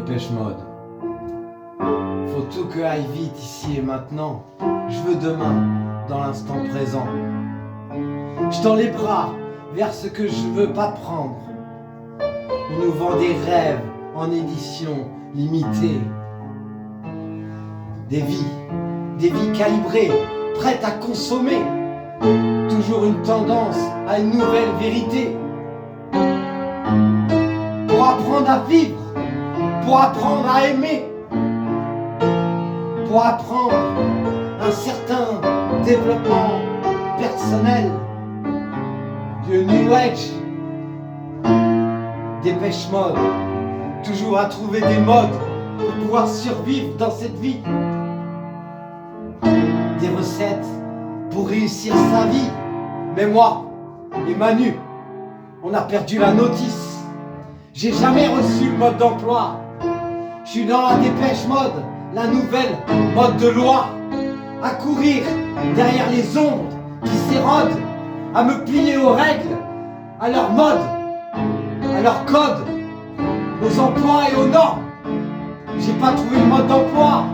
Dépêche Mode. Faut tout que aille vite ici et maintenant. Je veux demain, dans l'instant présent. Je tends les bras vers ce que je veux pas prendre. On nous vend des rêves en édition limitée. Des vies calibrées, prêtes à consommer. Toujours une tendance à une nouvelle vérité. Pour apprendre à vivre, pour apprendre à aimer, pour apprendre un certain développement personnel, du New Age, Dépêche Mode, toujours à trouver des modes pour pouvoir survivre dans cette vie, des recettes pour réussir sa vie. Mais moi et Manu, on a perdu la notice. J'ai jamais reçu le mode d'emploi. Je suis dans la Dépêche Mode, la nouvelle mode de loi, à courir derrière les ombres qui s'érodent, à me plier aux règles, à leur mode, à leur code, aux emplois et aux normes. J'ai pas trouvé le mode d'emploi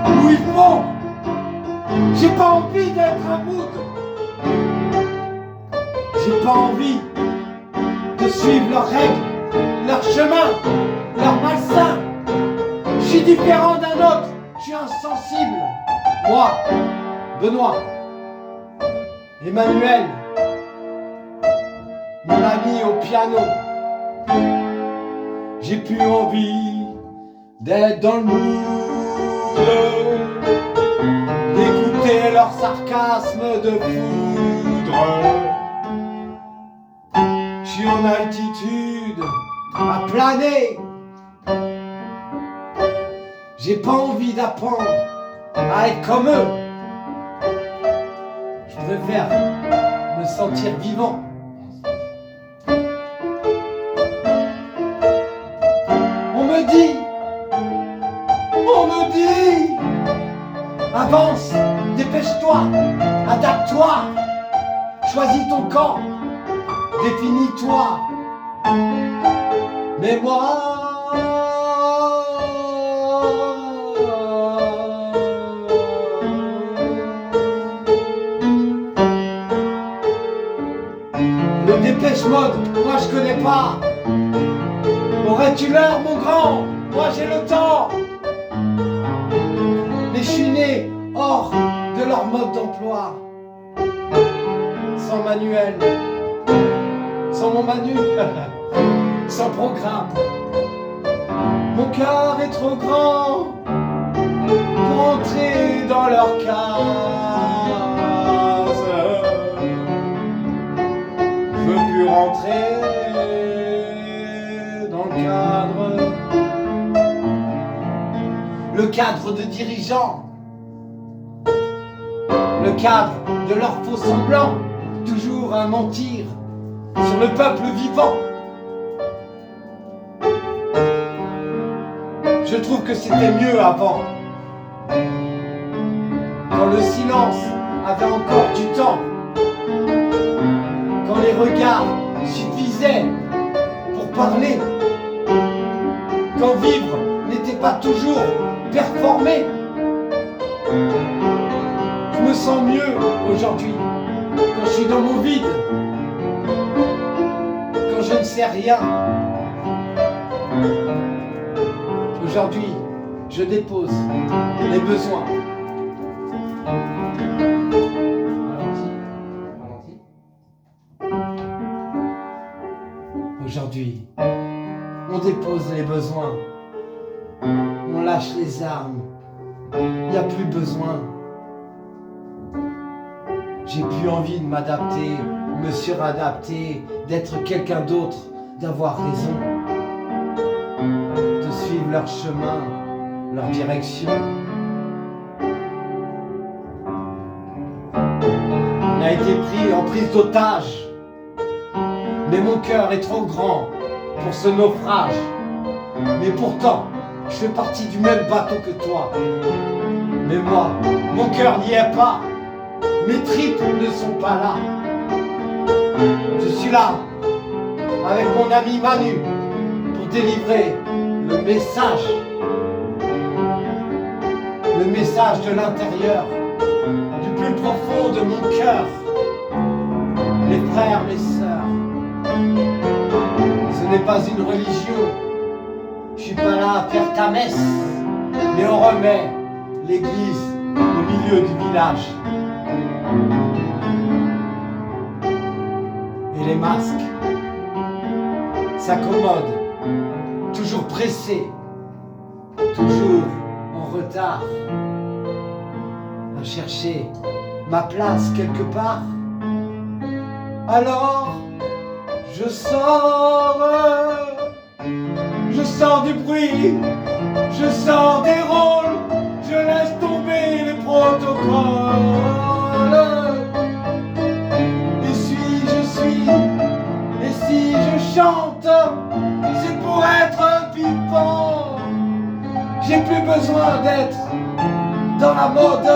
où ils vont. J'ai pas envie d'être un mood. J'ai pas envie de suivre leurs règles, leur chemin, leur malsain. Je suis différent d'un autre, je suis insensible. Moi, Benoît, Emmanuel, mon ami au piano, j'ai plus envie d'être dans le mood, d'écouter leur sarcasme de foudre. Je suis en altitude, à planer. J'ai pas envie d'apprendre à être comme eux. Je préfère me sentir vivant. On me dit, avance, dépêche-toi, adapte-toi, choisis ton camp, définis-toi. Mais moi, le Dépêche Mode, moi je connais pas. Aurais-tu l'heure, mon grand? Moi j'ai le temps. Mais je suis né hors de leur mode d'emploi. Sans manuel, sans mon Manu, sans programme. Mon cœur est trop grand pour entrer dans leur case. Je veux plus rentrer dans le cadre de dirigeants, le cadre de leurs faux semblants, toujours à mentir sur le peuple vivant. Je trouve que c'était mieux avant, quand le silence avait encore du temps, quand les regards suffisaient pour parler, quand vivre n'était pas toujours performer. Je me sens mieux aujourd'hui, quand je suis dans mon vide, quand je ne sais rien. Aujourd'hui, je dépose les besoins. Ralenti. Aujourd'hui, on dépose les besoins. On lâche les armes. Il n'y a plus besoin. J'ai plus envie de m'adapter, me suradapter, d'être quelqu'un d'autre, d'avoir raison, de suivre leur chemin, leur direction. On a été pris en prise d'otage, mais mon cœur est trop grand pour ce naufrage. Mais pourtant, je fais partie du même bateau que toi. Mais moi, mon cœur n'y est pas. Mes tripes ne sont pas là. Je suis là, avec mon ami Manu, pour délivrer le message de l'intérieur, du plus profond de mon cœur. Mes frères, mes sœurs, ce n'est pas une religion. Je suis pas là à faire ta messe, mais on remet l'église au milieu du village. Et les masques s'accommodent, toujours pressés, toujours en retard, à chercher ma place quelque part. Alors je sors du bruit, je sors des rôles, je laisse tomber les protocoles. Et si je chante, c'est pour être vivant. J'ai plus besoin d'être dans la mode.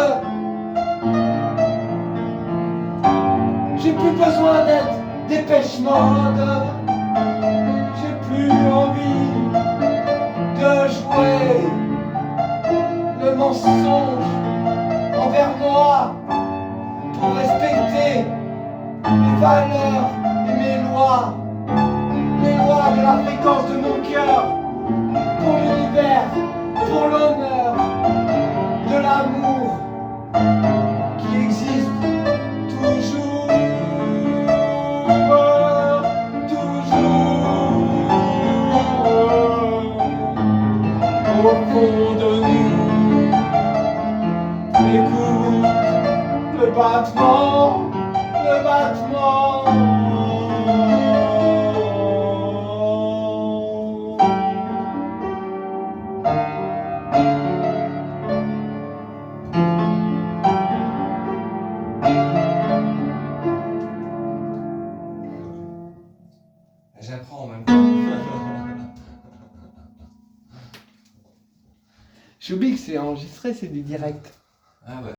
J'ai plus besoin d'être Dépêche Mode. J'ai plus envie de jouer le mensonge envers moi pour respecter mes valeurs et mes lois de la fréquence de mon cœur, pour l'univers, pour l'honneur, de l'amour qui existe toujours, au fond de nous. Écoute le battement. J'apprends en même temps. Choubik, c'est enregistré, c'est du direct. Ah ouais.